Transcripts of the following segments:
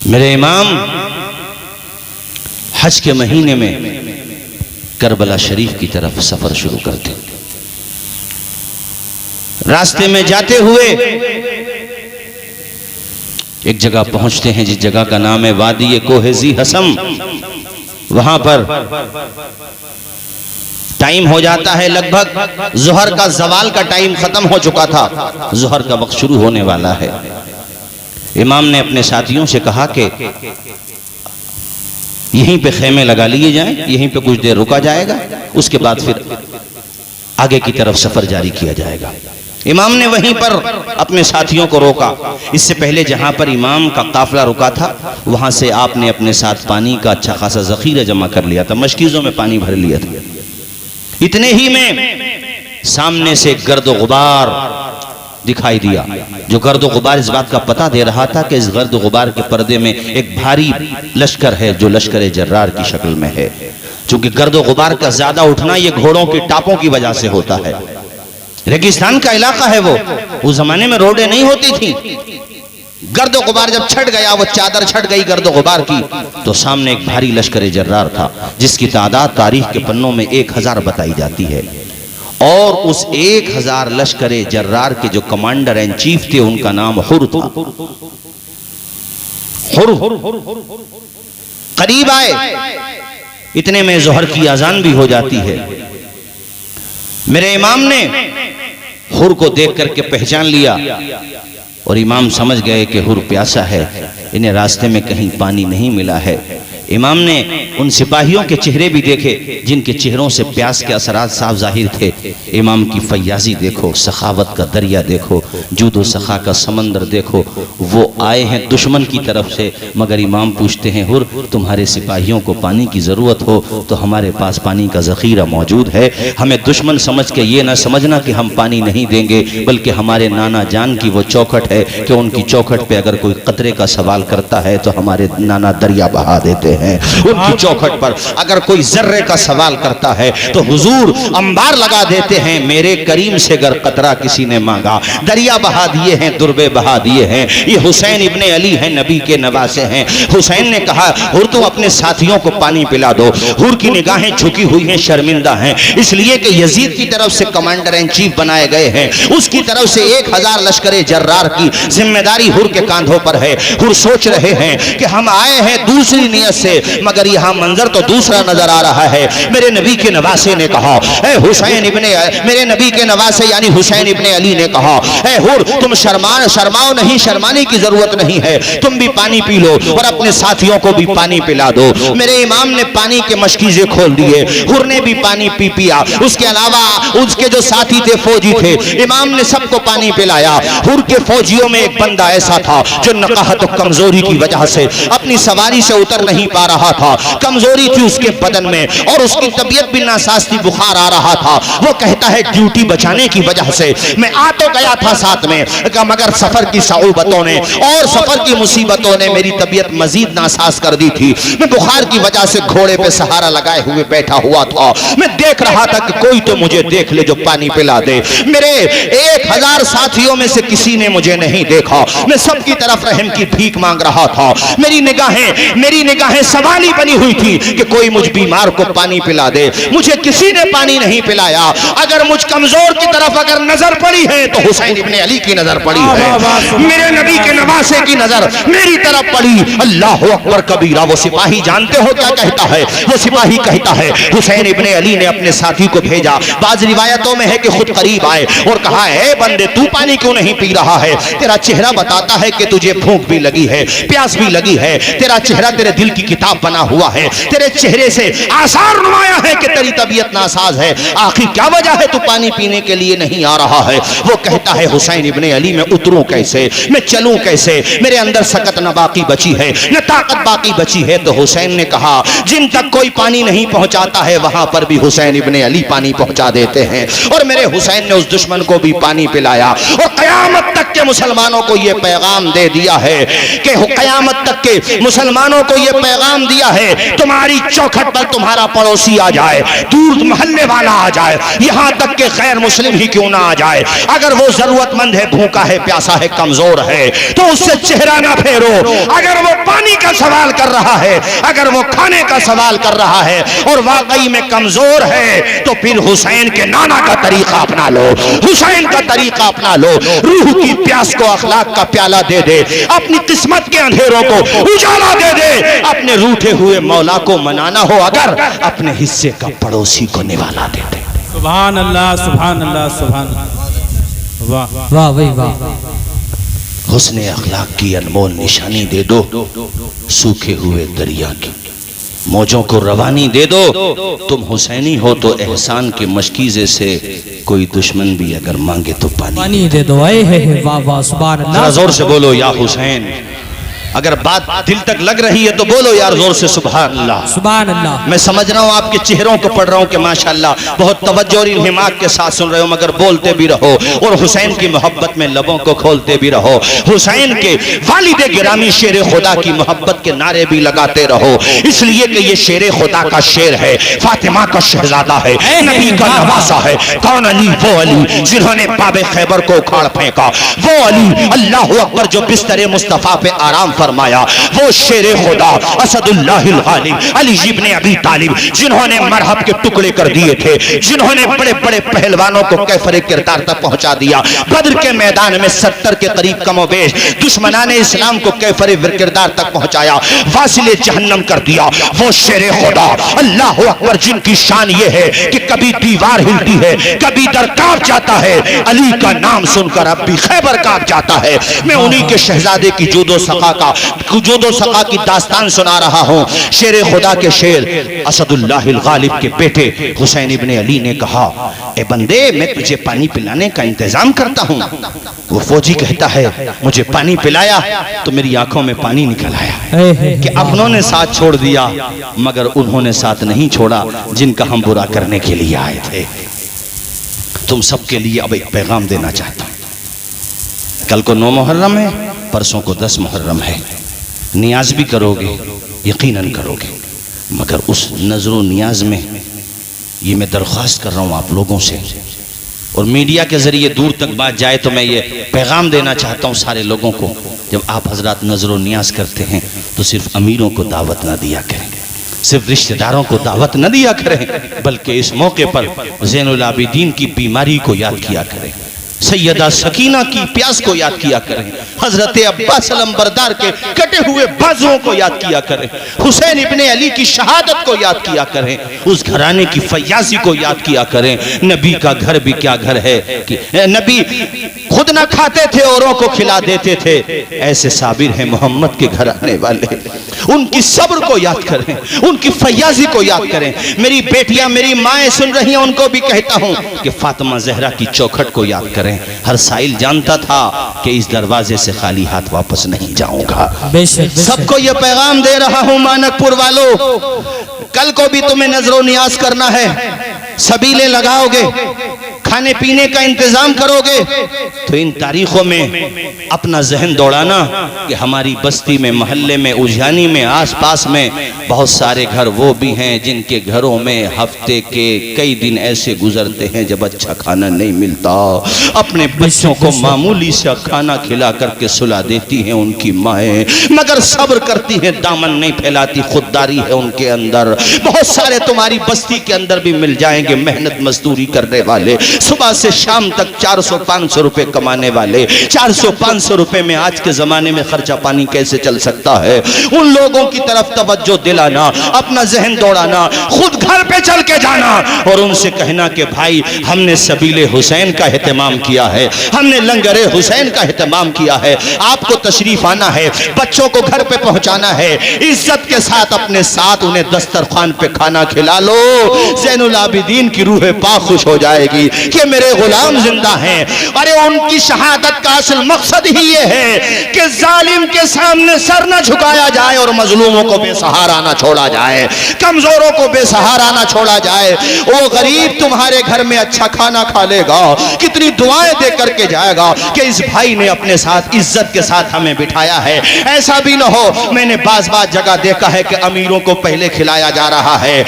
میرے امام حج کے مہینے میں کربلا شریف کی طرف سفر شروع کرتے، راستے میں جاتے ہوئے ایک جگہ پہنچتے ہیں جس جگہ کا نام ہے وادی کوہ ذی حسم۔ وہاں پر ٹائم ہو جاتا ہے، لگ بھگ ظہر کا زوال کا ٹائم ختم ہو چکا تھا، ظہر کا وقت شروع ہونے والا ہے۔ امام نے اپنے ساتھیوں سے کہا کہ یہیں پہ خیمے لگا لیے جائیں، یہیں پہ کچھ دیر رکا جائے گا، اس کے بعد پھر آگے کی طرف سفر جاری کیا جائے گا۔ امام نے وہیں پر اپنے ساتھیوں کو روکا۔ اس سے پہلے جہاں پر امام کا قافلہ رکا تھا وہاں سے آپ نے اپنے ساتھ پانی کا اچھا خاصا ذخیرہ جمع کر لیا تھا، مشکیزوں میں پانی بھر لیا تھا۔ اتنے ہی میں سامنے سے گرد و غبار دکھائی دیا، جو گرد و غبار اس بات کا پتہ دے رہا تھا کہ اس گرد و غبار کے پردے میں ایک بھاری لشکر ہے جو لشکر جرار کی شکل میں ہے۔ چونکہ گرد و غبار کا زیادہ اٹھنا یہ گھوڑوں کی ٹاپوں کی وجہ سے ہوتا ہے، ریگستان کا علاقہ ہے وہ، اس زمانے میں روڈیں نہیں ہوتی تھی۔ گرد و غبار جب چھٹ گیا، وہ چادر چھٹ گئی گرد و غبار کی، تو سامنے ایک بھاری لشکر جرار تھا جس کی تعداد تاریخ کے پنوں میں 1000 بتائی جاتی ہے، اور اس 1000 لشکر جرار کے جو کمانڈر ان چیف تھے ان کا نام حر تھا۔ حر قریب آئے، اتنے میں ظہر کی اذان بھی ہو جاتی ہے۔ میرے امام نے حر کو دیکھ کر کے پہچان لیا، اور امام سمجھ گئے کہ حر پیاسا ہے، انہیں راستے میں کہیں پانی نہیں ملا ہے۔ امام نے ان سپاہیوں کے چہرے بھی دیکھے جن کے چہروں سے پیاس کے اثرات صاف ظاہر تھے۔ امام کی فیاضی دیکھو، سخاوت کا دریا دیکھو، جود و سخا کا سمندر دیکھو۔ وہ آئے ہیں دشمن کی طرف سے، مگر امام پوچھتے ہیں حر تمہارے سپاہیوں کو پانی کی ضرورت ہو تو ہمارے پاس پانی کا ذخیرہ موجود ہے، ہمیں دشمن سمجھ کے یہ نہ سمجھنا کہ ہم پانی نہیں دیں گے، بلکہ ہمارے نانا جان کی وہ چوکھٹ ہے کہ ان کی چوکھٹ پہ اگر کوئی قطرے کا سوال کرتا ہے تو ہمارے نانا دریا بہا دیتے ہیں۔ ان کی چوکھٹ پر اگر کوئی ذرے کا سوال کرتا ہے تو حضور انبار لگا دیتے ہیں، میرے کریم سے اگر قطرہ کسی نے مانگا دریا بہا دیے ہیں، دربے بہا دیے ہیں۔ یہ حسین ابن علی ہیں، نبی کے نواسے ہیں۔ حسین نے کہا حر تم اپنے ساتھیوں کو پانی پلا دو۔ حر کی نگاہیں جھکی ہوئی ہیں، شرمندہ ہیں، اس لیے کہ یزید کی طرف سے کمانڈر ان چیف بنائے گئے ہیں، اس کی طرف سے 1000 لشکر جرار کی ذمہ داری حر کے کاندھوں پر ہے۔ حر سوچ رہے ہیں کہ ہم آئے ہیں دوسری نیت سے، مگر یہاں منظر تو دوسرا نظر آ رہا ہے۔ میرے نبی کے نواسے نے کہا اے حسین میرے نبی کے نواسے یعنی حسین ابن علی نے کہا اے حر تم شرماؤ نہیں، شرمانے کی ضرورت نہیں ہے، تم بھی پانی پی لو اور اپنے ساتھیوں کو بھی پانی پلا دو۔ میرے امام نے پانی کے مشکیزے کھول دیے، حر نے بھی پانی پی پیا، اس کے علاوہ اس کے جو ساتھی تھے فوجی تھے، امام نے سب کو پانی پلایا۔ حر کے فوجیوں میں ایک بندہ ایسا تھا جو نقاہت و کمزوری کی وجہ سے اپنی سواری سے اتر نہیں پا رہا تھا، کمزوری تھی اس کے بدن میں اور اس کی طبیعت بھی ناساز تھی، بخار آ رہا تھا۔ وہ کہتا ہے ڈیوٹی بچانے کی وجہ سے میں آ تو گیا تھا ساتھ میں، مگر سفر کی صعوبتوں نے اور سفر کی مصیبتوں نے میری طبیعت مزید ناساز کر دی تھی۔ میں بخار کی وجہ سے گھوڑے پہ سہارا لگائے ہوئے بیٹھا ہوا تھا، میں دیکھ رہا تھا کہ کوئی تو مجھے دیکھ لے جو پانی پلا دے۔ میرے 1000 ساتھیوں میں سے کسی نے مجھے نہیں دیکھا، میں سب کی طرف رحم کی بھیک مانگ رہا تھا۔ میری نگاہیں سوالی بنی ہوئی تھی کہ کوئی مجھ بیمار کو پانی پلا دے، مجھے کسی نے پانی نہیں پلایا۔ اگر مجھ کمزور کی طرف اگر نظر پڑی ہے تو حسین ابن علی کی نظر پڑی ہے، میرے نبی کے نواسے کی نظر میری طرف پڑی۔ اللہ اکبر کبیرہ۔ وہ سپاہی جانتے ہو کیا کہتا ہے؟ وہ سپاہی کہتا ہے حسین ابن علی نے اپنے ساتھی کو بھیجا، بعض روایتوں میں ہے کہ خود قریب آئے اور کہا اے بندے تو پانی کیوں نہیں پی رہا ہے؟ تیرا چہرہ بتاتا ہے کہ تجھے بھوک بھی لگی ہے، پیاس بھی لگی ہے، تیرا چہرہ تیرے دل کی کتاب بنا ہوا ہے، تیرے چہرے سے آثار نمایاں ہے کہ تیری طبیعت ناساز ہے، آخر کیا وجہ ہے تو پانی پینے کے لیے نہیں آ رہا ہے؟ وہ کہتا ہے حسین ابن علی میں اتروں کیسے، میں چلوں کیسے، میرے اندر سکت نہ باقی بچی ہے نہ طاقت باقی بچی ہے۔ تو حسین نے کہا جن تک کوئی پانی نہیں پہنچاتا ہے وہاں پر بھی حسین ابن علی پانی پہنچا دیتے ہیں، اور میرے حسین نے اس دشمن کو بھی پانی پلایا، اور قیامت تک کے مسلمانوں کو یہ پیغام دے دیا ہے کہ قیامت تک کے مسلمانوں کو یہ پیغام دیا ہے تمہاری چوکھٹ پر تمہارا پڑوسی آ جائے، دور محلے والا آ جائے، یہاں تک کہ غیر مسلم ہی کیوں نہ آ جائے، اگر وہ ضرورت مند ہے، بھوکا ہے، پیاسا ہے، کمزور ہے تو اس سے چہرہ نہ پھیرو، اگر وہ پانی کا کا سوال کر رہا ہے، اگر وہ کھانے کا سوال کر رہا ہے اور واقعی میں کمزور ہے تو پھر حسین کے نانا کا طریقہ اپنا لو، حسین کا طریقہ اپنا لو، روح کی پیاس کو اخلاق کا پیالہ دے دے، اپنی قسمت کے اندھیروں کو اجالا دے دے، اپنے روٹھے ہوئے مولا کو منانا ہو اگر اپنے حصے کا پڑوسی کو نوالا دے دے۔ سبحان اللہ سبحان اللہ سبحان اللہ، واہ واہ واہ، حسن اخلاق کی انمول نشانی دے دو، سوکھے ہوئے دریا کی موجوں کو روانی دے دو۔ تم حسینی ہو تو احسان کے مشکیزے سے کوئی دشمن بھی اگر مانگے تو پانی دے دو۔ اے واہ واہ سبحان اللہ، ذرا زور سے بولو یا حسین۔ اگر بات دل تک لگ رہی ہے تو بولو یار زور سے سبحان اللہ سبحان اللہ۔ میں سمجھ رہا ہوں آپ کے چہروں کو پڑھ رہا ہوں کہ ماشاءاللہ بہت توجہ اور انہماک کے ساتھ سن رہے ہو، مگر بولتے بھی رہو اور حسین کی محبت میں لبوں کو کھولتے بھی رہو، حسین کے والد گرامی شیر خدا کی محبت کے نعرے بھی لگاتے رہو، اس لیے کہ یہ شیر خدا کا شیر ہے، فاطمہ کا شہزادہ ہے، نبی کا نواسا ہے۔ کون علی؟ وہ علی جنہوں نے باب خیبر کو اکھاڑ پھینکا، وہ علی اللہ اکبر جو بستر مصطفیٰ پہ آرام فرمایا، وہ شیر خدا اسد اللہ الغالب علی ابن ابی طالب جنہوں نے مرحب کے ٹکڑے کر دیے تھے، جنہوں نے بڑے بڑے پہلوانوں کو کیفر کردار تک پہنچا دیا، بدر کے میدان میں 70 کے قریب کم و بیش دشمنان اسلام کو کیفر کردار تک پہنچایا، واصل جہنم کر دیا، وہ شیر خدا اللہ اکبر جن کی شان یہ ہے کہ کبھی دیوار ہلتی ہے، کبھی در کانپ جاتا ہے، علی کا نام سن کر اب بھی خیبر کانپ جاتا ہے۔ میں انہی کے شہزادے کی جود و سخا کی داستان سنا رہا ہوں۔ شیر خدا کے شیر اسد اللہ الغالب کے بیٹے حسین ابن علی نے کہا، اے بندے میں تجھے پانی پلانے کا انتظام کرتا ہوں۔ وہ فوجی کہتا ہے مجھے پانی پلایا تو میری آنکھوں میں پانی نکل آیا کہ اپنوں نے ساتھ چھوڑ دیا مگر انہوں نے ساتھ نہیں چھوڑا جن کا ہم برا کرنے کے لیے آئے تھے۔ تم سب کے لیے اب ایک پیغام دینا چاہتا ہوں۔ کل کو 9 محرم ہے، پرسوں کو 10 محرم ہے، نیاز بھی کرو گے، یقیناً کرو گے، مگر اس نظر و نیاز میں یہ میں درخواست کر رہا ہوں آپ لوگوں سے، اور میڈیا کے ذریعے دور تک بات جائے تو میں یہ پیغام دینا چاہتا ہوں سارے لوگوں کو، جب آپ حضرات نظر و نیاز کرتے ہیں تو صرف امیروں کو دعوت نہ دیا کریں، صرف رشتہ داروں کو دعوت نہ دیا کریں، بلکہ اس موقع پر زین العابدین کی بیماری کو یاد کیا کریں، سیدہ سکینہ کی پیاس کو یاد کیا کریں، حضرت عباس علمبردار کے کٹے ہوئے بازوؤں کو یاد کیا کریں، حسین ابن علی کی شہادت کو یاد کیا کریں، اس گھرانے کی فیاضی کو یاد کیا کریں۔ نبی کا گھر بھی کیا گھر ہے کہ نبی خود نہ کھاتے تھے اوروں کو کھلا دیتے تھے، ایسے صابر ہیں محمد کے گھر آنے والے، ان کی صبر کو یاد کریں، ان کی فیاضی کو یاد کریں۔ میری بیٹیاں میری مائیں سن رہی ہیں، ان کو بھی کہتا ہوں کہ فاطمہ زہرا کی چوکھٹ کو یاد کریں۔ ہر سائل جانتا تھا کہ اس دروازے سے خالی ہاتھ واپس نہیں جاؤں گا۔ سب کو یہ پیغام دے رہا ہوں مانک پور والو، کل کو بھی تمہیں نظر و نیاز کرنا ہے، سبیلے لگاؤ گے، کھانے پینے کا انتظام کرو گے تو ان تاریخوں میں اپنا ذہن دوڑانا کہ ہماری بستی میں، محلے میں، اجیانی میں، آس پاس میں بہت سارے گھر وہ بھی ہیں جن کے گھروں میں ہفتے کے کئی دن ایسے گزرتے ہیں جب اچھا کھانا نہیں ملتا، اپنے بچوں کو معمولی سا کھانا کھلا کر کے سلا دیتی ہیں ان کی مائیں، مگر صبر کرتی ہیں، دامن نہیں پھیلاتی، خودداری ہے ان کے اندر۔ بہت سارے تمہاری بستی کے اندر بھی مل جائیں گے محنت مزدوری کرنے والے، صبح سے شام تک 400-500 روپے کمانے والے۔ 400-500 روپے میں آج کے زمانے میں خرچہ پانی کیسے چل سکتا ہے؟ ان لوگوں کی طرف توجہ دلانا، اپنا ذہن دوڑانا، خود گھر پہ چل کے جانا اور ان سے کہنا کہ بھائی ہم نے سبیل حسین کا اہتمام کیا ہے، ہم نے لنگر حسین کا اہتمام کیا ہے، آپ کو تشریف آنا ہے، بچوں کو گھر پہ پہنچانا ہے، عزت کے ساتھ اپنے ساتھ انہیں دسترخوان پہ کھانا کھلا لو، زین العابدین کی روح پاک خوش ہو جائے گی کہ میرے غلام زندہ ہیں۔ ارے ان کی شہادت کا اصل مقصد ہی یہ ہے کہ ظالم کے سامنے سر نہ جھکایا جائے اور مظلوموں کو بے سہارا نہ چھوڑا جائے، کمزوروں کو بے سہارا نہ چھوڑا جائے۔ وہ غریب تمہارے گھر میں اچھا کھانا کھا لے گا، کتنی دعائیں دے کر کے جائے گا کہ اس بھائی نے اپنے ساتھ عزت کے ساتھ ہمیں بٹھایا ہے۔ ایسا بھی نہ ہو، میں نے بعض جگہ دیکھا ہے کہ امیروں کو پہلے کھلایا جا رہا ہے۔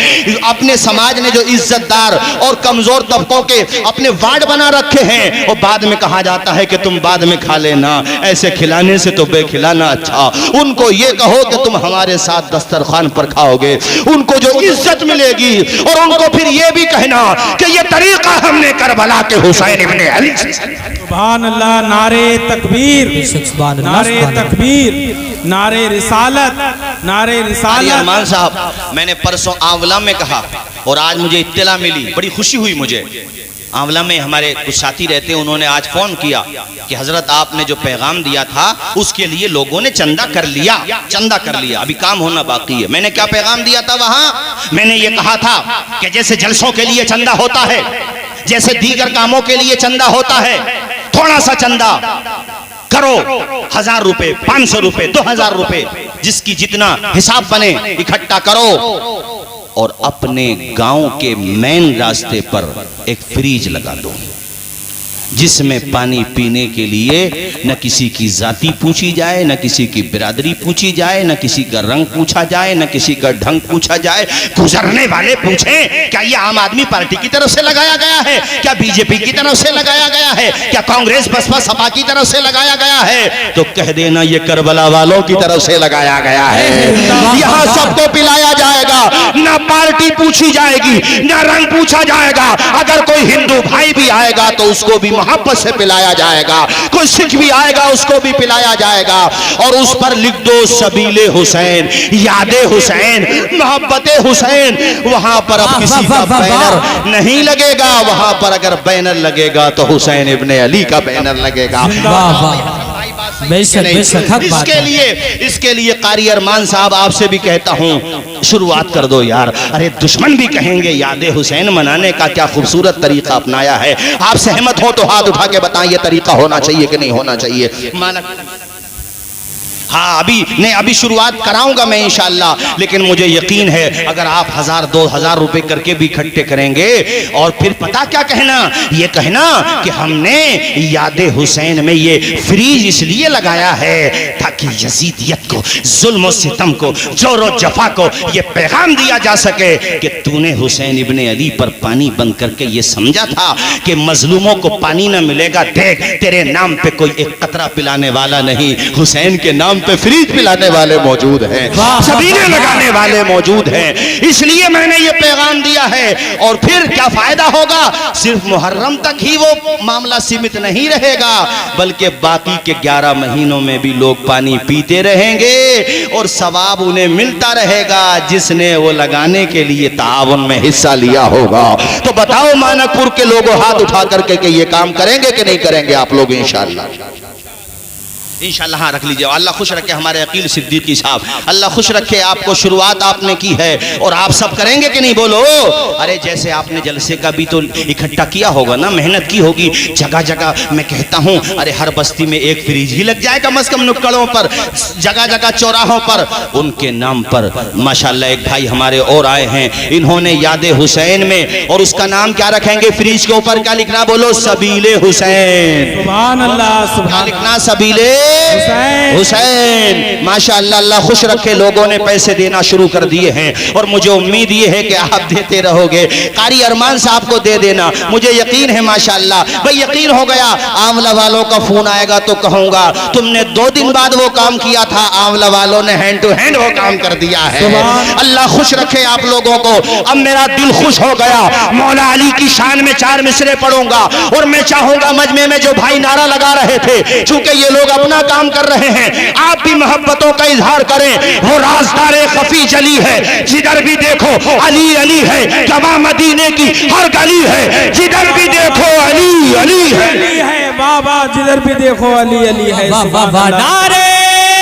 اپنے سماج نے جو عزت دار اور کمزور طبقوں کے اپنے وارڈ بنا رکھے ہیں، اور بعد میں کہا جاتا ہے کہ تم بعد میں کھا لینا، ایسے کھلانے سے تو بے کھلانا اچھا۔ ان کو یہ کہو کہ تم ہمارے ساتھ دسترخوان پر کھاؤ گے، ان کو جو عزت ملے گی، اور ان کو پھر یہ بھی کہنا کہ یہ طریقہ ہم نے کربلا کے حسین ابن علی سے۔ سبحان اللہ، نعرے تکبیر، نعرے تکبیر، نعرے رسالت، نعرے رسالت۔ ارمان صاحب، میں نے پرسوں آنولا میں کہا اور آج مجھے اطلاع ملی، بڑی خوشی ہوئی مجھے۔ آنولا میں ہمارے کچھ ساتھی رہتے ہیں، انہوں نے آج فون کیا کہ حضرت آپ نے جو پیغام دیا تھا اس کے لیے لوگوں نے چندہ کر لیا، ابھی کام ہونا باقی ہے۔ میں نے کیا پیغام دیا تھا وہاں؟ میں نے یہ کہا تھا کہ جیسے جلسوں کے لیے چندہ ہوتا ہے، جیسے دیگر کاموں کے لیے چندہ ہوتا ہے، تھوڑا سا چندہ کرو، 1000 روپے، 500 روپے، 2000 روپے، جس کی جتنا حساب بنے اکٹھا کرو، اور اپنے گاؤں کے مین راستے پر ایک فریج لگا دو، جس میں پانی پینے کے لیے نہ کسی کی ذاتی پوچھی جائے، نہ کسی کی برادری پوچھی جائے، نہ کسی کا رنگ پوچھا جائے، نہ کسی کا ڈھنگ پوچھا جائے۔ گزرنے والے پوچھیں کیا یہ عام آدمی پارٹی کی طرف سے لگایا گیا ہے، کیا بی جے پی کی طرف سے لگایا گیا ہے، کیا کانگریس بسپا سپا کی طرف سے لگایا گیا ہے، تو کہہ دینا یہ کربلا والوں کی طرف سے لگایا گیا ہے۔ یہاں سب کو پلایا جائے گا، نہ پارٹی پوچھی جائے گی، نہ رنگ پوچھا جائے گا۔ اگر کوئی ہندو بھائی بھی آئے گا تو اس کو بھی محبت سے پلایا جائے گا، کوئی سکھ بھی آئے گا اس کو بھی پلایا جائے گا، اور اس پر لکھ دو سبیل حسین، یاد حسین، محبت حسین۔ وہاں پر اب کسی کا بینر نہیں لگے گا، وہاں پر اگر بینر لگے گا تو حسین ابن علی کا بینر لگے گا۔ اس کے لیے قاری ارمان صاحب آپ سے بھی کہتا ہوں، شروعات کر دو یار۔ ارے دشمن بھی کہیں گے یاد حسین منانے کا کیا خوبصورت طریقہ اپنایا ہے۔ آپ سہمت ہو تو ہاتھ اٹھا کے بتائیں یہ طریقہ ہونا چاہیے کہ نہیں ہونا چاہیے۔ ہاں ابھی شروعات کراؤں گا میں انشاءاللہ، لیکن مجھے یقین ہے اگر آپ 1000 2000 روپے کر کے بھی اکٹھے کریں گے، اور پھر پتا کیا کہنا، یہ کہنا کہ ہم نے یاد حسین میں یہ فریج اس لیے لگایا ہے تاکہ یزیدیت کو، ظلم و ستم کو، جور و جفا کو یہ پیغام دیا جا سکے کہ تو نے حسین ابن علی پر پانی بند کر کے یہ سمجھا تھا کہ مظلوموں کو پانی نہ ملے گا، دیکھ تیرے نام پہ کوئی ایک قطرہ پلانے والا نہیں، حسین کے نام پہ فریج پلانے والے موجود ہیں، سبیلے لگانے والے موجود ہیں، اس لیے میں نے یہ پیغام دیا ہے۔ اور پھر کیا فائدہ ہوگا؟ صرف محرم تک ہی وہ معاملہ سیمت نہیں رہے گا، بلکہ باقی کے 11 مہینوں میں بھی لوگ پانی پیتے رہیں گے، اور ثواب انہیں ملتا رہے گا جس نے وہ لگانے کے لیے تعاون میں حصہ لیا ہوگا۔ تو بتاؤ مانک پور کے لوگوں ہاتھ اٹھا کر کے کہ یہ کام کریں گے کہ نہیں کریں گے آپ لوگ؟ انشاءاللہ ہاں رکھ لیجئے۔ اللہ خوش رکھے ہمارے عقیل صدیقی صاحب، اللہ خوش رکھے آپ کو، شروعات آپ نے کی ہے، اور آپ سب کریں گے کہ نہیں بولو؟ ارے جیسے آپ نے جلسے کا بھی تو اکٹھا کیا ہوگا نا، محنت کی ہوگی، جگہ جگہ میں کہتا ہوں ارے ہر بستی میں ایک فریج ہی لگ جائے کم از کم، نکڑوں پر، جگہ جگہ چوراہوں پر، ان کے نام پر۔ ماشاءاللہ ایک بھائی ہمارے اور آئے ہیں، انہوں نے یاد حسین میں، اور اس کا نام کیا رکھیں گے فریج کے اوپر؟ کیا لکھنا بولو؟ سبیل حسین۔ سبحان اللہ، سبحان لکھنا سبیل حسین۔ ماشاءاللہ اللہ خوش رکھے، لوگوں نے پیسے دینا شروع کر دیے ہیں، اور مجھے امید یہ ہے کہ آپ دیتے رہو گے۔ قاری ارمان صاحب کو دے دینا، مجھے یقین ہے ماشاءاللہ، بھئی یقین ہو گیا۔ آملہ والوں کا فون آئے گا تو کہوں گا تم نے 2 دن بعد وہ کام کیا تھا، آملہ والوں نے ہینڈ ٹو ہینڈ وہ کام کر دیا ہے۔ اللہ خوش رکھے آپ لوگوں کو۔ اب میرا دل خوش ہو گیا، مولا علی کی شان میں 4 مصرے پڑھوں گا، اور میں چاہوں گا مجمع میں جو بھائی نعرہ لگا رہے تھے، چونکہ یہ لوگ اپنا کام کر رہے ہیں، آپ بھی محبتوں کا اظہار کریں۔ وہ رازدار خفی جلی ہے، جدھر بھی دیکھو علی علی ہے، جواب مدینے کی ہر گلی ہے، جدھر بھی دیکھو علی علی ہے، بابا جدھر بھی دیکھو علی علی ہے۔ نعرے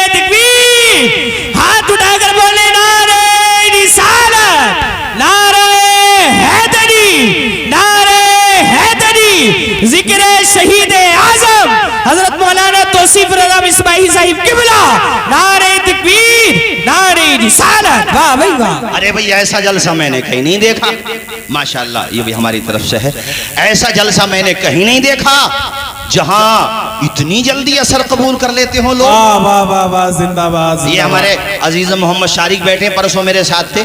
تکبیر، ہاتھ اٹھا کر بولے نعرے رسالت، نعرے حیدری، نعرے حیدری، ذکر شہید اعظم حضرت مولانا توصیف رضا اسماعیل صاحب قبلہ، نعرے تکبیر، نعرے رسالت۔ واہ بھائی واہ۔ ارے بھئی ایسا جلسہ میں نے کہیں نہیں دیکھا، ماشاءاللہ یہ بھی ہماری طرف سے ہے، ایسا جلسہ میں نے کہیں نہیں دیکھا جہاں اتنی جلدی اثر قبول کر لیتے ہوں لوگ۔ واہ واہ واہ واہ، زندہ باد۔ یہ ہمارے عزیز محمد شارق بیٹھے پرسوں میرے ساتھ تھے،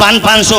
500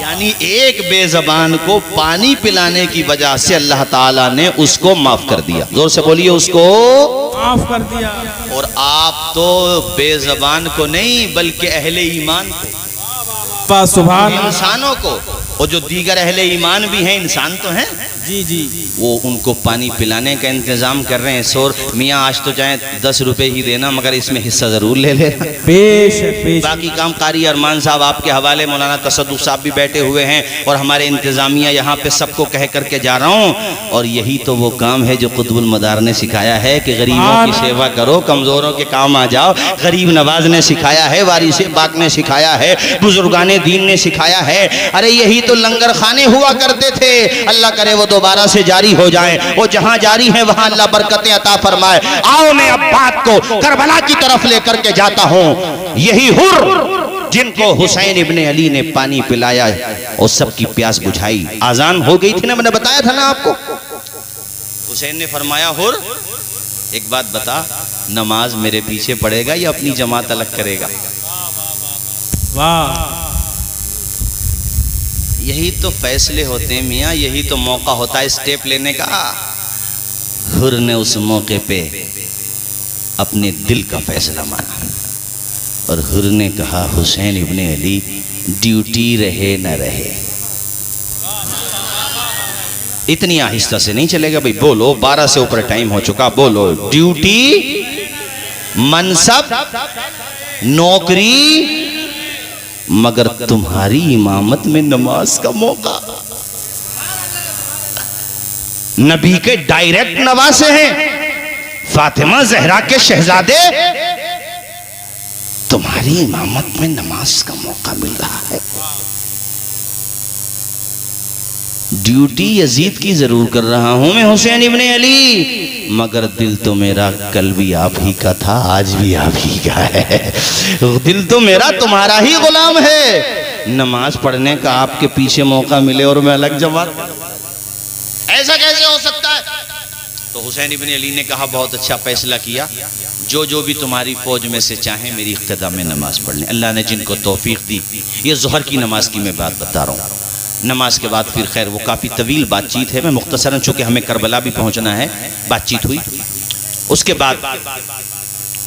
یعنی ایک بے زبان کو پانی پلانے کی وجہ سے اللہ تعالیٰ نے اس کو معاف کر دیا. زور سے بولیے, اس کو معاف کر دیا. اور آپ تو بے زبان کو نہیں بلکہ اہل ایمان کو, سبحان انسانوں کو, اور جو دیگر اہل ایمان بھی ہیں انسان تو ہیں, جی جی وہ ان کو پانی پلانے کا انتظام کر رہے ہیں. سور میاں آج تو چاہے 10 روپے ہی دینا مگر اس میں حصہ ضرور لے لینا. پیش باقی کام قاری ارمان صاحب آپ کے حوالے, مولانا تصدق صاحب بھی بیٹھے ہوئے ہیں, اور ہمارے انتظامیہ یہاں پہ سب کو کہہ کر کے جا رہا ہوں. اور یہی تو وہ کام ہے جو قطب المدار نے سکھایا ہے کہ غریبوں کی سیوا کرو, کمزوروں کے کام آ جاؤ. غریب نواز نے سکھایا ہے, وارث پاک نے سکھایا ہے, بزرگان دین نے سکھایا ہے. ارے یہی تو لنگر خانے ہوا کرتے تھے. اللہ کرے وہ دوبارہ سے جاری ہو جائیں, وہ جہاں جاری ہیں وہاں اللہ برکتیں عطا فرمائے. آؤ میں اب بات کو کربلا کی طرف لے کر کے جاتا ہوں. یہی حر جن کو حسین ابن علی نے پانی پلایا اور سب کی پیاس بجھائی. آزان ہو گئی تھی نا, میں نے بتایا تھا نا آپ کو. حسین نے فرمایا, حر ایک بات بتا, نماز میرے پیچھے پڑھے گا یا اپنی جماعت الگ کرے گا؟ واہ, یہی تو فیصلے ہوتے ہیں میاں, یہی تو موقع ہوتا ہے اسٹیپ لینے کا. حر نے اس موقع پہ اپنے دل کا فیصلہ مانا اور حر نے کہا, حسین ابن علی ڈیوٹی رہے نہ رہے. اتنی آہستہ سے نہیں چلے گا بھئی, بولو 12 سے اوپر ٹائم ہو چکا, بولو. ڈیوٹی, منصب, نوکری, مگر تمہاری امامت میں نماز کا موقع. نبی کے ڈائریکٹ نواسے ہیں, فاطمہ زہرا کے شہزادے, تمہاری امامت میں نماز کا موقع مل رہا ہے. ڈیوٹی یزید کی ضرور کر رہا ہوں میں حسین ابن علی, مگر دل تو میرا کل بھی آپ ہی کا تھا, آج بھی آپ ہی کا ہے. دل تو میرا تمہارا ہی غلام ہے. نماز پڑھنے کا آپ کے پیچھے موقع ملے اور میں الگ جماعت, ایسا کیسے ہو سکتا ہے؟ تو حسین ابن علی نے کہا, بہت اچھا فیصلہ کیا, جو بھی تمہاری فوج میں سے چاہیں میری اقتداء میں نماز پڑھنے. اللہ نے جن کو توفیق دی. یہ ظہر کی نماز کی میں بات بتا رہا ہوں. نماز کے بعد پھر خیر وہ کافی طویل بات چیت ہے, میں مختصراً چونکہ ہمیں کربلا بھی پہنچنا ہے, بات چیت ہوئی. اس کے بعد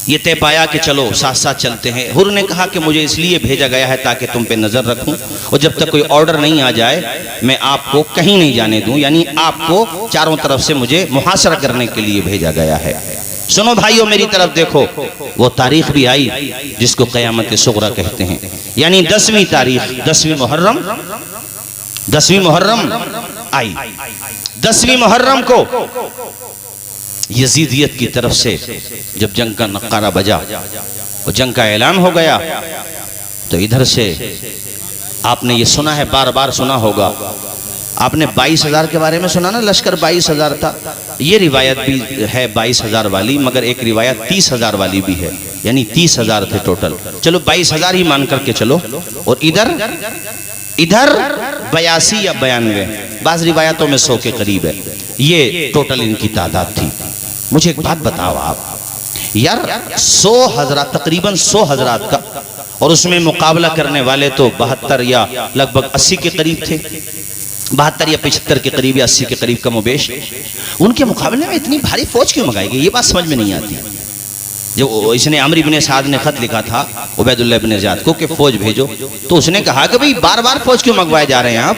یہ طے پایا کہ چلو ساتھ ساتھ چلتے ہیں. حر نے کہا کہ مجھے اس لیے بھیجا گیا ہے تاکہ تم پہ نظر رکھوں, اور جب تک کوئی آرڈر نہیں آ جائے میں آپ کو کہیں نہیں جانے دوں. یعنی آپ کو چاروں طرف سے مجھے محاصرہ کرنے کے لیے بھیجا گیا ہے. سنو بھائیو میری طرف دیکھو, وہ تاریخ بھی آئی جس کو قیامت صغریٰ کہتے ہیں. یعنی 10ویں تاریخ, 10ویں محرم آئی. 10ویں محرم کو یزیدیت کی طرف سے جب جنگ کا نقارہ بجا اور جنگ کا اعلان ہو گیا, تو ادھر سے آپ نے یہ سنا ہے, بار بار سنا ہوگا, آپ نے 22,000 کے بارے میں سنا نا, لشکر 22,000 تھا. یہ روایت بھی ہے 22,000 والی, مگر ایک روایت 30,000 والی بھی ہے, یعنی 30,000 تھے ٹوٹل. چلو 22,000 ہی مان کر کے چلو. اور ادھر 82 یا 92, بعض روایتوں میں 100 کے قریب ہے. یہ ٹوٹل ان کی تعداد تھی. مجھے ایک بات بتاؤ آپ, یار 100 حضرات, تقریباً 100 حضرات کا, اور اس میں مقابلہ کرنے والے تو 72 یا لگ بھگ 80 کے قریب تھے, 72 یا 75 کے قریب یا 80 کے قریب کم و بیش. ان کے مقابلے میں اتنی بھاری فوج کیوں منگائی گئی, یہ بات سمجھ میں نہیں آتی. جو اس نے عمرو بن سعد نے خط لکھا تھا عبید اللہ بن زیاد کو کہ فوج بھیجو, تو اس نے کہا کہ بھئی بار بار فوج کیوں منگوائے جا رہے ہیں آپ,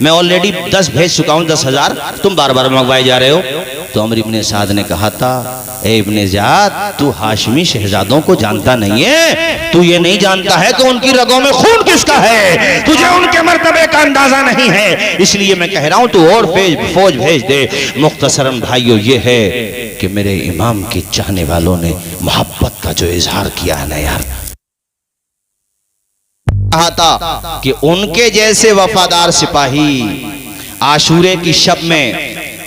میں آلریڈی 10 بھیج چکا ہوں, 10,000, تم بار بار منگوائے جا رہے ہو. تو عمرو بن سعد نے کہا تھا, اے ابن زیاد, تو ہاشمی شہزادوں کو جانتا نہیں ہے, تو یہ نہیں جانتا ہے کہ ان کی رگوں میں خون کس کا ہے, تجھے ان کے مرتبے کا اندازہ نہیں ہے, اس لیے میں کہہ رہا ہوں تو اور فوج بھیج دے. مختصراً بھائیو یہ ہے کہ میرے امام کے چاہنے والوں نے محبت کا جو اظہار کیا ہے نا یار, کہا تھا کہ ان کے جیسے وفادار سپاہی عاشورے کی شب میں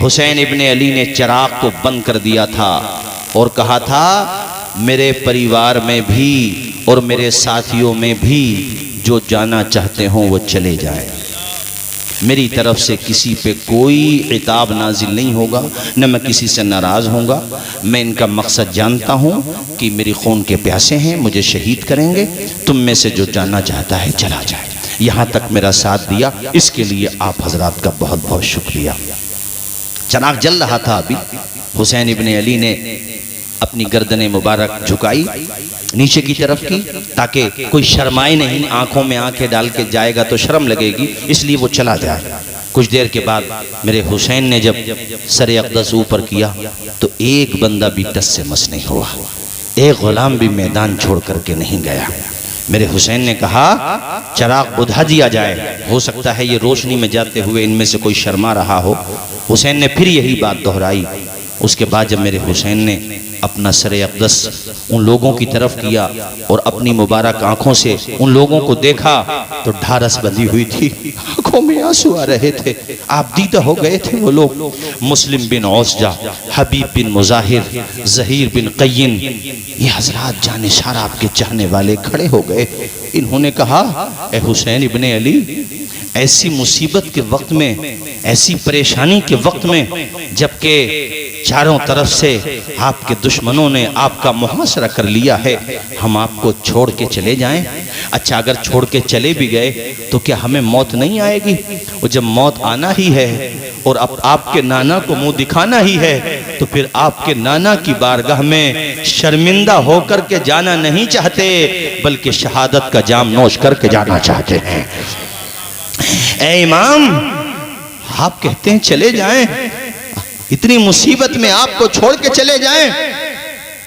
حسین ابن علی نے چراغ کو بند کر دیا تھا اور کہا تھا, میرے پریوار میں بھی اور میرے ساتھیوں میں بھی جو جانا چاہتے ہوں وہ چلے جائیں. میری طرف سے کسی پہ کوئی عتاب نازل نہیں ہوگا, نہ میں کسی سے ناراض ہوں گا. میں ان کا مقصد جانتا ہوں کہ میری خون کے پیاسے ہیں, مجھے شہید کریں گے, تم میں سے جو جانا چاہتا ہے چلا جائے. یہاں تک میرا ساتھ دیا، اس کے لیے آپ حضرات کا بہت بہت شکریہ۔ چراغ جل رہا تھا ابھی، حسین ابن علی نے اپنی گردن مبارک جھکائی نیچے کی طرف کی تاکہ کوئی شرمائے نہیں، آنکھوں میں آنکھیں ڈال کے جائے گا تو شرم لگے گی، اس لیے وہ چلا جائے۔ کچھ دیر کے بعد میرے حسین نے جب سر اقدس اوپر کیا تو ایک بندہ بھی ٹس سے مس نہیں ہوا، ایک غلام بھی میدان چھوڑ کر کے نہیں گیا۔ میرے حسین نے کہا چراغ بجھا دیا جائے، ہو سکتا ہے یہ روشنی میں جاتے ہوئے ان میں سے کوئی شرما رہا ہو۔ حسین نے پھر یہی بات دہرائی۔ اس کے بعد جب میرے حسین نے اپنا سر اقدس ان لوگوں کی طرف کیا اور اپنی مبارک آنکھوں سے ان لوگوں کو دیکھا تو ڈھارس بندھی ہوئی تھی، آنکھوں میں آنسو آ رہے تھے، آپ دیدہ ہو گئے تھے۔ وہ لوگ مسلم بن عوسجہ، حبیب بن مظاہر، زہیر بن قین، یہ حضرات جانشار آپ کے چاہنے والے کھڑے ہو گئے۔ انہوں نے کہا اے حسین ابن علی، ایسی مصیبت کے وقت میں، ایسی پریشانی کے وقت میں، جبکہ چاروں طرف سے آپ کے دشمنوں نے آپ کا محاصرہ کر لیا ہے، ہم آپ کو چھوڑ کے چلے جائیں؟ اچھا اگر چھوڑ کے چلے بھی گئے تو کیا ہمیں موت نہیں آئے گی؟ اور جب موت آنا ہی ہے اور اب آپ کے نانا کو منہ دکھانا ہی ہے تو پھر آپ کے نانا کی بارگاہ میں شرمندہ ہو کر کے جانا نہیں چاہتے بلکہ شہادت کا جام نوش کر کے جانا چاہتے ہیں۔ اے امام، آپ کہتے ہیں چلے جائیں، اتنی مصیبت میں آپ کو چھوڑ کے چلے جائیں؟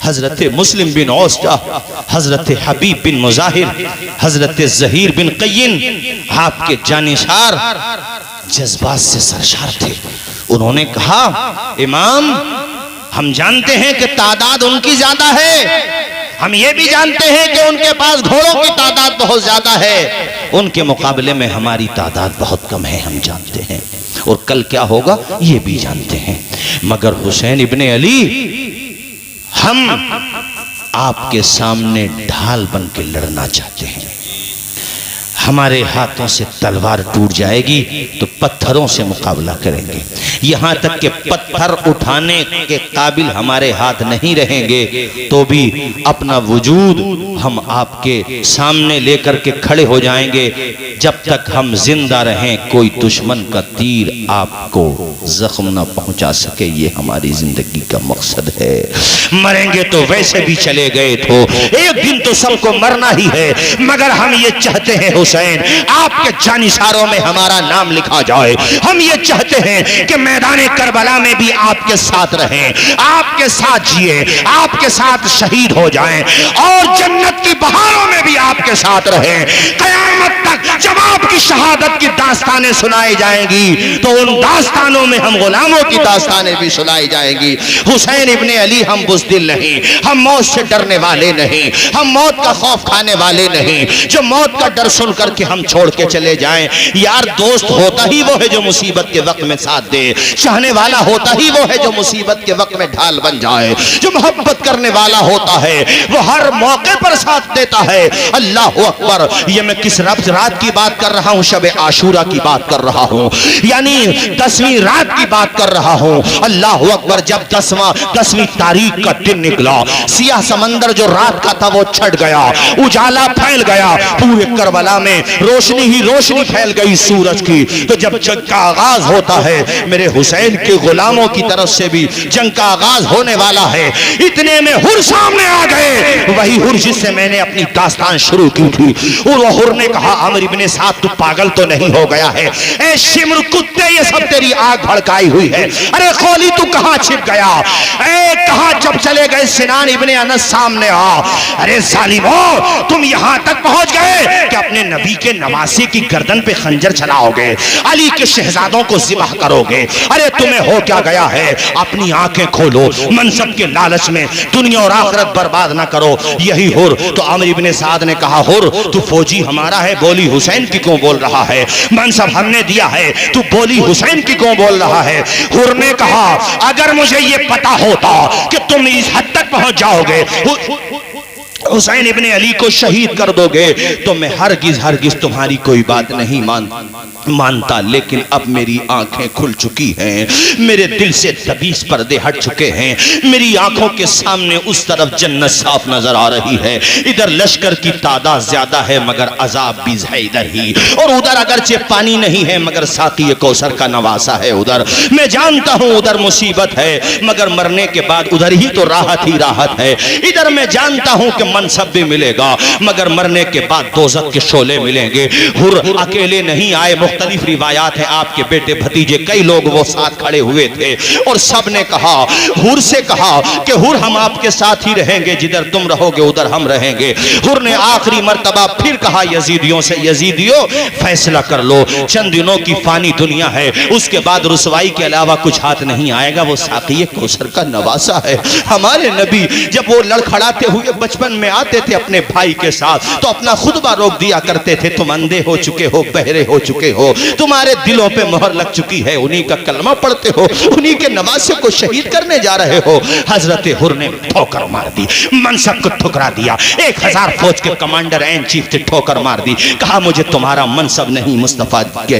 حضرت مسلم بن عوسجہ، حضرت حبیب بن مظاہر، حضرت زہیر بن قین، آپ کے جانشار جذبات سے سرشار تھے۔ انہوں نے کہا امام، ہم جانتے ہیں کہ تعداد ان کی زیادہ ہے، ہم یہ بھی جانتے ہیں کہ ان کے پاس گھوڑوں کی تعداد بہت زیادہ ہے، ان کے مقابلے میں ہماری تعداد بہت کم ہے، ہم جانتے ہیں، اور کل کیا ہوگا یہ بھی جانتے ہیں، مگر حسین ابن علی، ہم آپ کے سامنے ڈھال بن کے لڑنا چاہتے ہیں۔ ہمارے ہاتھوں سے تلوار ٹوٹ جائے گی تو پتھروں سے مقابلہ کریں گے، یہاں تک کہ پتھر اٹھانے کے قابل ہمارے ہاتھ نہیں رہیں گے تو بھی اپنا وجود ہم آپ کے سامنے لے کر کے کھڑے ہو جائیں گے۔ جب تک ہم زندہ رہیں کوئی دشمن کا تیر آپ کو زخم نہ پہنچا سکے، یہ ہماری زندگی کا مقصد ہے۔ مریں گے تو ویسے بھی چلے گئے تو ایک دن تو سب کو مرنا ہی ہے، مگر ہم یہ چاہتے ہیں حسین آپ کے جانشاروں میں ہمارا نام لکھا جائے، ہم یہ چاہتے ہیں کہ میدان کربلا میں بھی آپ کے ساتھ رہیں، آپ کے ساتھ جیے، آپ کے ساتھ شہید ہو جائیں، اور جنت کی بہاروں میں بھی آپ کے ساتھ رہیں۔ قیامت تک جب آپ کی شہادت کی داستانیں سنائی جائیں گی تو ان داستانوں میں ہم غلاموں کی داستانیں بھی سنائی جائیں گی۔ حسین ابن علی، ہم بزدل نہیں، ہم موت سے ڈرنے والے نہیں، ہم موت کا خوف کھانے والے نہیں جو موت کا ڈر سن کر کہ ہم چھوڑ کے چلے جائیں۔ یار دوست ہوتا ہی وہ ہے جو مصیبت کے وقت میں ساتھ دے، چاہنے والا ہوتا ہی وہ ہے جو مصیبت کے وقت میں ڈھال بن جائے، جو محبت کرنے والا ہوتا ہے وہ ہر موقع پر ساتھ دیتا ہے۔ اللہ اکبر، یہ میں کس رات کی بات کر رہا ہوں؟ شب عاشورہ کی بات کر رہا ہوں، یعنی 10ویں رات کی بات کر رہا ہوں۔ اللہ اکبر، جب 10ویں تاریخ کا دن نکلا، سیاہ سمندر جو رات کا تھا وہ چھٹ گیا، اجالا پھیل گیا، پورے کربلا میں روشنی ہی روشنی پھیل گئی سورج کی۔ تو جب جنگ کا آغاز ہوتا ہے، میرے حسین کے غلاموں کی طرف سے بھی جنگ کا آغاز ہونے والا ہے، اتنے میں ہر سامنے آ گئے، وہی ہر جس سے میں نے اپنی داستان شروع کی تھی۔ اور وہ ہر نے کہا عمر ابن سعد تو پاگل تو نہیں ہو گیا ہے؟ اے شمر کتے، یہ سب تیری آگ بھڑکائی ہوئی ہے، ارے خولی تو کہاں چھپ گیا؟ اے کہاں جب چلے گئے سنان ابن انس سامنے آ، ارے ظالمو تم یہاں تک پہنچ گئے کہ اپنے نبی کے نواسے کی گردن پہ خنجر چلاؤ گے، علی کے شہزادوں کو ذبح کرو گے، ارے تمہیں ہو کیا گیا ہے؟ اپنی آنکھیں کھولو، منصب کے لالچ میں دنیا اور آخرت برباد نہ کرو۔ یہی ہر تو عمر ابن سعد نے کہا ہر تو فوجی ہمارا ہے، بولی حسین کی کیوں بول رہا ہے؟ منصب ہم نے دیا ہے، تو بولی حسین کی کیوں بول رہا ہے؟ ہر نے کہا اگر مجھے یہ پتا ہوتا کہ تم اس حد تک پہنچ جاؤ گے، حسین ابن علی کو شہید کر دو گے، تو میں ہرگز تمہاری کوئی بات نہیں مانتا۔ مانتا، لیکن اب میری آنکھیں کھل چکی ہیں، میرے دل سے 20 پردے ہٹ چکے ہیں، میری آنکھوں کے سامنے اس طرف جنت صاف نظر آ رہی ہے، ادھر لشکر کی تعداد زیادہ ہے مگر عذاب بھی ہے ادھر ہی، اور ادھر اگرچہ پانی نہیں ہے مگر ساقی کوثر کا نواسا ہے ادھر، میں جانتا ہوں ادھر مصیبت ہے مگر مرنے کے بعد ادھر ہی تو راحت ہی راحت ہے، ادھر میں جانتا ہوں کہ منصب بھی ملے گا مگر مرنے کے بعد دوزخ کے شعلے ملیں گے۔ حر اکیلے نہیں آئے، مختلف روایات ہیں، آپ کے بیٹے بھتیجے کئی لوگ وہ ساتھ کھڑے ہوئے تھے، اور سب نے کہا، حر سے کہا کہ حر ہم آپ کے ساتھ ہی رہیں گے، جدھر تم رہو گے ادھر ہم رہیں گے۔ حر نے آخری مرتبہ پھر کہا یزیدیوں سے، یزیدیوں فیصلہ کر لو، چند دنوں کی فانی دنیا ہے، اس کے بعد رسوائی کے علاوہ کچھ ہاتھ نہیں آئے گا، وہ ساقی کوثر کا نواسا ہے۔ ہمارے نبی جب وہ لڑکھڑاتے ہوئے بچپن میں آتے تھے اپنے بھائی کے ساتھ تو اپنا خطبہ روک دیا کرتے تھے، تم اندھے ہو چکے ہو، بہرے ہو چکے ہو، تمہارے دلوں پہ مہر لگ چکی ہے، انہی کا کلمہ پڑھتے ہو، انہی کے نواسے کو شہید کرنے جا رہے ہو۔ حضرت حر نے ٹھوکر مار دی، منصب کو ٹھکرا دیا، 1000 فوج کے کمانڈر این چیف تھے، ٹھوکر مار دی، کہا مجھے تمہارا منصب نہیں، مصطفیٰ کے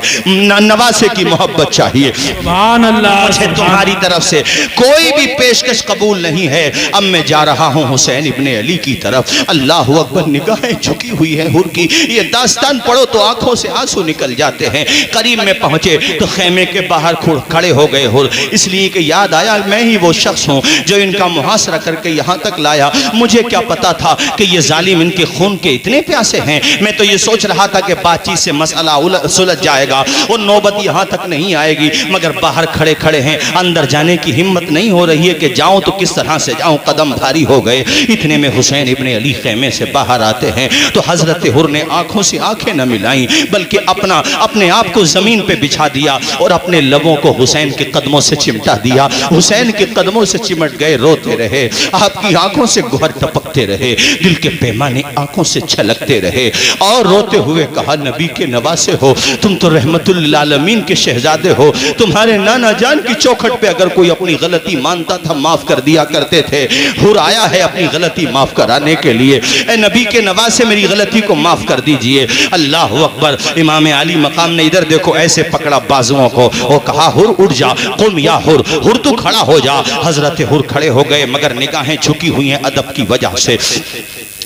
نواسے کی محبت چاہیے، سبحان اللہ، مجھے تمہاری طرف سے کوئی بھی پیشکش قبول نہیں ہے، اب میں جا رہا ہوں حسین ابن علی کی طرف۔ اللہ اکبر، نگاہیں جھکی ہوئی ہیں حر کی، یہ داستان پڑھو تو آنکھوں سے آنسو نکل جاتے ہیں۔ قریب میں پہنچے تو خیمے کے باہر کھڑے ہو گئے حر، اس لیے کہ یاد آیا میں ہی وہ شخص ہوں جو ان کا محاصرہ کر کے یہاں تک لایا، مجھے کیا پتا تھا کہ یہ ظالم ان کے خون کے اتنے پیاسے ہیں، میں تو یہ سوچ رہا تھا کہ بات چیت سے مسئلہ سلجھ جائے گا اور نوبت یہاں تک نہیں آئے گی، مگر باہر کھڑے کھڑے ہیں، اندر جانے کی ہمت نہیں ہو رہی ہے کہ جاؤں تو کس طرح سے جاؤں، قدم بھاری ہو گئے۔ اتنے میں حسین ابن علی خیمے سے باہر آتے ہیں تو حضرت حر نے آنکھوں سے آنکھیں نہ ملائیں بلکہ اپنے آپ کو زمین پہ بچھا دیا اور اپنے لبوں کو حسین کے قدموں سے چمٹا دیا، حسین کے قدموں سے چمٹ گئے، روتے رہے، آپ کی آنکھوں سے گوہر ٹپکتے رہے، دل کے پیمانے آنکھوں سے چھلکتے رہے، اور روتے ہوئے کہا نبی کے نواسے ہو، تم تو رحمت للعالمین کے شہزادے ہو، تمہارے نانا جان کی چوکھٹ پہ اگر کوئی اپنی غلطی مانتا تھا معاف کر دیا کرتے تھے، حر آیا ہے اپنی غلطی معاف کرانے کے لیے، اے نبی کے نواسے میری غلطی کو معاف کر دیجئے۔ اللہ اکبر، امام علی مقام نے ادھر دیکھو ایسے پکڑا بازوؤں کو اور کہا حر اٹھ جا، قم یا حر، حر تو کھڑا ہو جا۔ حضرت حر کھڑے ہو گئے مگر نگاہیں جھکی ہوئی ہیں ادب کی وجہ سے۔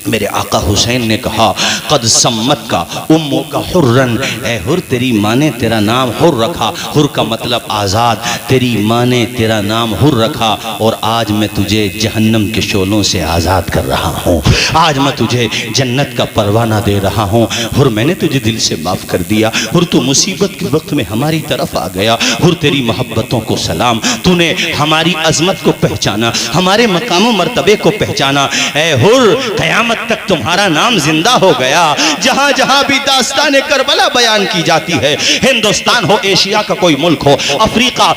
میرے آقا حسین نے کہا قد سمت کا امو کا حرن، اے حر تیری ماں نے تیرا نام حر رکھا، حر کا مطلب آزاد، تیری ماں نے تیرا نام حر رکھا اور آج میں تجھے جہنم کے شعلوں سے آزاد کر رہا ہوں، آج میں تجھے جنت کا پروانہ دے رہا ہوں۔ حر میں نے تجھے دل سے معاف کر دیا، حر تو مصیبت کے وقت میں ہماری طرف آ گیا، حر تیری محبتوں کو سلام، تو نے ہماری عظمت کو پہچانا، ہمارے مقام و مرتبے کو پہچانا، اے حر قیامت تک تمہارا نام زندہ ہو گیا، جہاں جہاں بھی داستان کربلا بیان کی جاتی ہے، ہندوستان ہو، ایشیا کا کوئی ملک ہو، افریقہ،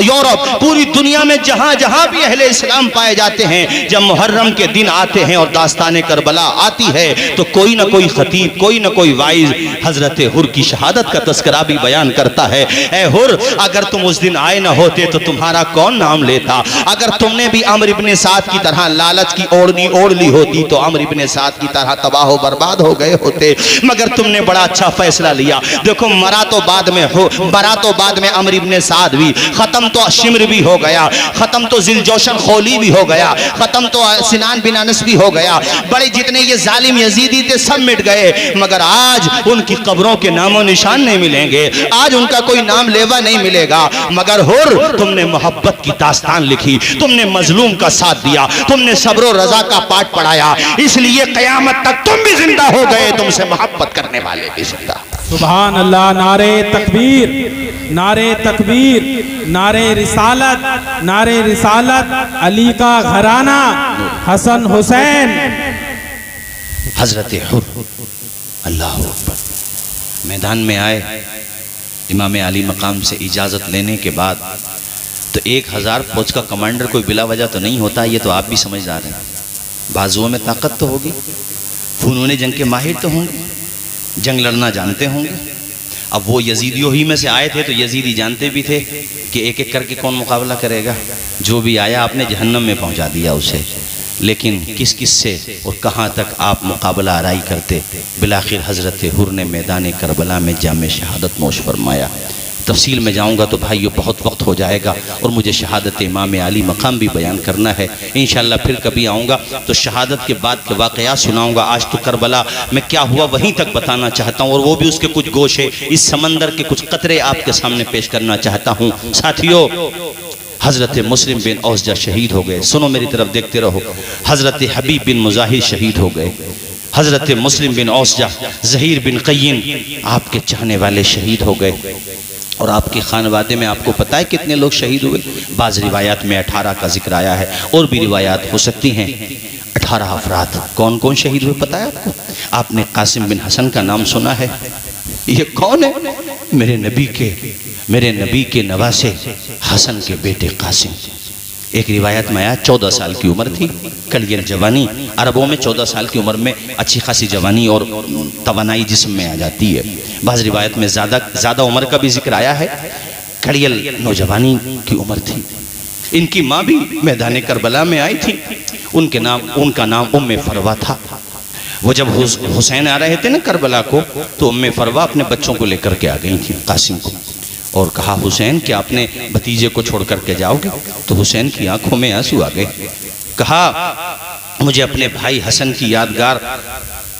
یورپ، پوری دنیا میں جہاں جہاں بھی اہل اسلام پائے جاتے ہیں، جب محرم کے دن آتے ہیں اور داستان کربلا آتی ہے تو کوئی نہ کوئی خطیب، کوئی نہ کوئی وائز حضرت حر کی شہادت کا تذکرہ بھی بیان کرتا ہے۔ اے حر اگر تم اس دن آئے نہ ہوتے تو تمہارا کون نام لیتا، اگر تم نے بھی عمرو ابن سعد کی طرح لالچ کی اوڑھنی اوڑھ لی ہوتی تو عمرو ابن سعد کی طرح تباہ و برباد ہو گئے ہوتے، مگر تم نے بڑا اچھا فیصلہ لیا۔ دیکھو مرا تو بعد میں عمرو ابن سعد بھی، ختم تو شمر بھی ہو گیا، ختم تو ذوالجوشن خولی بھی ہو گیا، ختم تو سنان بن انس بھی ہو گیا، بڑے جتنے یہ ظالم یزیدی تھے سب مٹ گئے، مگر آج ان کی قبروں کے نام و نشان نہیں ملیں گے، آج ان کا کوئی نام لیوا نہیں ملے گا، مگر حر تم نے محبت کی داستان لکھی، تم نے مظلوم کا ساتھ دیا، تم نے صبر و رضا کا پاٹ پڑھایا، اس لیے قیامت تک تم بھی زندہ ہو گئے، تم سے محبت کرنے والے بھی زندہ۔ سبحان اللہ، نعرہ تکبیر، نعرہ تکبیر، نعرہ رسالت، نعرہ رسالت، علی کا گھرانہ، حسن حسین۔ حضرت حر اللہ اکبر میدان میں آئے، امام علی مقام سے اجازت لینے کے بعد تو 1000 فوج کا کمانڈر کوئی بلا وجہ تو نہیں ہوتا، یہ تو آپ بھی سمجھدار ہیں، بازوؤں میں طاقت تو ہوگی، فنون جنگ کے ماہر تو ہوں گے، جنگ لڑنا جانتے ہوں گے۔ اب وہ یزیدیوں ہی میں سے آئے تھے تو یزیدی جانتے بھی تھے کہ ایک ایک کر کے کون مقابلہ کرے گا، جو بھی آیا آپ نے جہنم میں پہنچا دیا اسے، لیکن کس کس سے اور کہاں تک آپ مقابلہ آرائی کرتے؟ بالآخر حضرت حر نے میدان کربلا میں جام شہادت نوش فرمایا۔ تفصیل میں جاؤں گا تو بھائیو بہت وقت ہو جائے گا، اور مجھے شہادت امام علی مقام بھی بیان کرنا ہے۔ انشاءاللہ پھر کبھی آؤں گا تو شہادت کے بعد کے واقعات سناؤں گا۔ آج تو کربلا میں کیا ہوا وہیں تک بتانا چاہتا ہوں، اور وہ بھی اس کے کچھ گوشے، اس سمندر کے کچھ قطرے آپ کے سامنے پیش کرنا چاہتا ہوں۔ ساتھیو، حضرت مسلم بن اوسجہ شہید ہو گئے۔ سنو میری طرف دیکھتے رہو۔ حضرت حبیب بن مظاہر شہید ہو گئے۔ حضرت مسلم بن اوسجہ، زہیر بن قیم، آپ کے چاہنے والے شہید ہو گئے۔ اور آپ کے خانوادے میں آپ کو پتہ ہے کتنے لوگ شہید ہوئے؟ بعض روایات میں 18 کا ذکر آیا ہے، اور بھی روایات ہو سکتی ہیں۔ 18 افراد کون کون شہید ہوئے پتہ ہے آپ کو؟ آپ نے قاسم بن حسن کا نام سنا ہے؟ یہ کون ہے؟ میرے نبی کے نواسے حسن کے بیٹے قاسم۔ ایک روایت میں آیا 14 سال کی عمر تھی، کلیل جوانی۔ عربوں میں 14 سال کی عمر میں اچھی خاصی جوانی اور توانائی جسم میں آ جاتی ہے۔ بعض روایت میں زیادہ عمر کا بھی ذکر آیا ہے، کلیل نوجوانی کی عمر تھی۔ ان کی ماں بھی میدان کربلا میں آئی تھی، ان کا نام ام فروہ تھا۔ وہ جب حسین آ رہے تھے نا کربلا کو، تو ام فروہ اپنے بچوں کو لے کر کے آ گئی تھی قاسم کو، اور کہا حسین کہ آپ نے بھتیجے کو چھوڑ کر کے جاؤ گے؟ تو حسین کی آنکھوں میں آنسو آ گئے۔ کہا مجھے اپنے بھائی حسن کی یادگار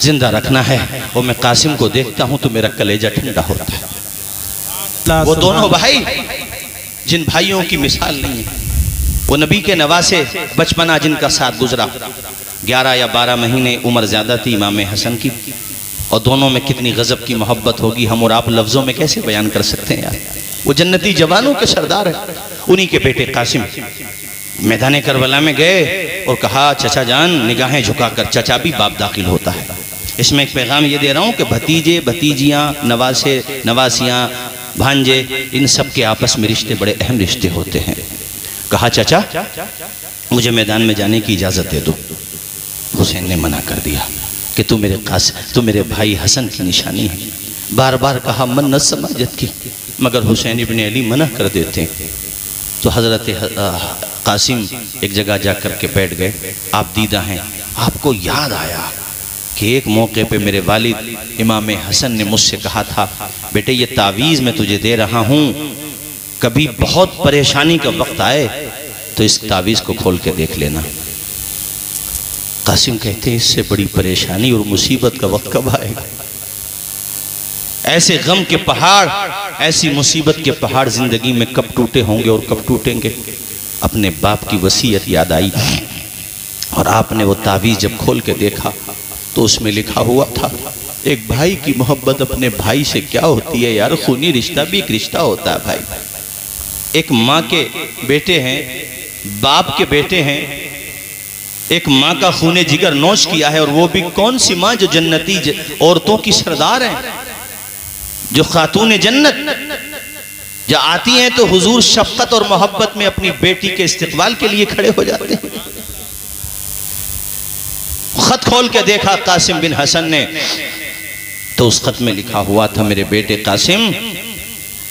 زندہ رکھنا ہے، اور میں قاسم کو دیکھتا ہوں تو میرا کلیجہ ٹھنڈا ہوتا ہے۔ وہ دونوں بھائی جن بھائیوں کی مثال نہیں ہے، وہ نبی کے نواسے، بچپنا جن کا ساتھ گزرا۔ 11 یا 12 مہینے عمر زیادہ تھی امام حسن کی، اور دونوں میں کتنی غضب کی محبت ہوگی ہم اور آپ لفظوں میں کیسے بیان کر سکتے ہیں یار۔ وہ جنتی جوانوں کے سردار ہیں۔ انہی کے بیٹے قاسم میدان کربلا میں گئے اور کہا چچا جان، نگاہیں جھکا کر چچا بھی باپ داخل ہوتا ہے۔ اس میں ایک پیغام یہ دے رہا ہوں کہ بھتیجے، بھتیجیاں، نواسے، نواسیاں، بھانجے، ان سب کے آپس میں رشتے بڑے اہم رشتے ہوتے ہیں۔ کہا چچا مجھے میدان میں جانے کی اجازت دے دو۔ حسین نے منع کر دیا کہ تو میرے بھائی حسن کی نشانی ہے۔ بار بار کہا منت سماجت کی، مگر حسین ابن علی منع کر دیتے۔ تو حضرت قاسم ایک جگہ جا کر کے بیٹھ گئے۔ آپ دیدہ ہیں، آپ کو یاد آیا کہ ایک موقع پہ میرے والد امام حسن نے مجھ سے کہا تھا بیٹے یہ تعویذ میں تجھے دے رہا ہوں، کبھی بہت پریشانی کا وقت آئے تو اس تعویذ کو کھول کے دیکھ لینا۔ قاسم کہتے ہیں اس سے بڑی پریشانی اور مصیبت کا وقت کب آئے گا؟ ایسے غم کے پہاڑ، ایسی مصیبت کے پہاڑ زندگی میں کب ٹوٹے ہوں گے اور کب ٹوٹیں گے؟ اپنے باپ کی وصیت یاد آئی، اور آپ نے وہ تعویذ جب کھول کے دیکھا تو اس میں لکھا ہوا تھا ایک بھائی کی محبت اپنے بھائی سے کیا ہوتی ہے یار، خونی رشتہ بھی ایک رشتہ ہوتا ہے بھائی۔ ایک ماں کے بیٹے ہیں، باپ کے بیٹے ہیں، ایک ماں کا خون جگر نوش کیا ہے، اور وہ بھی کون سی ماں جو جنتی عورتوں کی سردار ہیں، جو خاتون جنت، جو آتی ہیں تو حضور شفقت اور محبت میں اپنی بیٹی کے استقبال کے لیے کھڑے ہو جاتے ہیں۔ خط کھول کے دیکھا قاسم بن حسن نے تو اس خط میں لکھا ہوا تھا میرے بیٹے قاسم،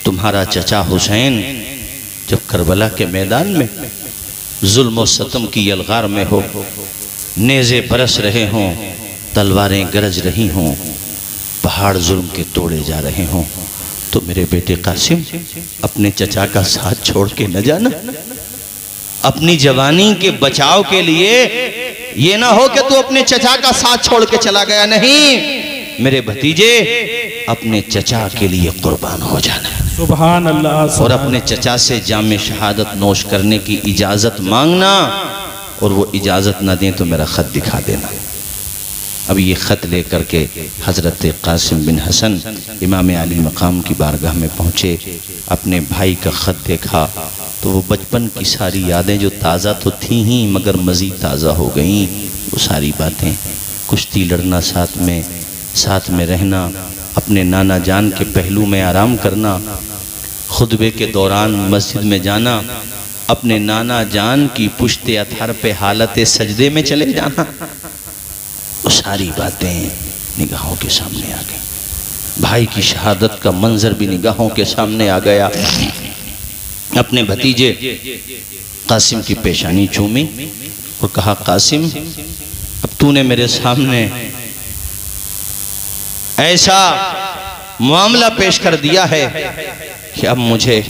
تمہارا چچا حسین جب کربلا کے میدان میں ظلم و ستم کی یلغار میں ہو، نیزے برس رہے ہوں، تلواریں گرج رہی ہوں، پہاڑ ظلم کے توڑے جا رہے ہوں، تو میرے بیٹے قاسم اپنے چچا کا ساتھ چھوڑ کے نہ جانا۔ اپنی جوانی کے بچاؤ کے لیے یہ نہ ہو کہ تو اپنے چچا کا ساتھ چھوڑ کے چلا گیا، نہیں میرے بھتیجے اپنے چچا کے لیے قربان ہو جانا، سبحان اللہ، اور اپنے چچا سے جام شہادت نوش کرنے کی اجازت مانگنا، اور وہ اجازت نہ دیں تو میرا خط دکھا دینا۔ اب یہ خط لے کر کے حضرت قاسم بن حسن امام علی مقام کی بارگاہ میں پہنچے، اپنے بھائی کا خط دیکھا تو وہ بچپن کی ساری یادیں جو تازہ تو تھیں ہی مگر مزید تازہ ہو گئیں، وہ ساری باتیں، کشتی لڑنا ساتھ میں رہنا، اپنے نانا جان کے پہلو میں آرام کرنا، خطبے کے دوران مسجد میں جانا، اپنے نانا جان کی پشت اتھر پہ حالت سجدے میں چلے جانا، وہ ساری باتیں نگاہوں کے سامنے آ گئی۔ بھائی کی شہادت کا منظر بھی نگاہوں کے سامنے آ گیا۔ اپنے بھتیجے قاسم کی پیشانی چومی اور کہا قاسم اب تو نے میرے سامنے ایسا معاملہ پیش کر دیا ہے کہ اب مجھے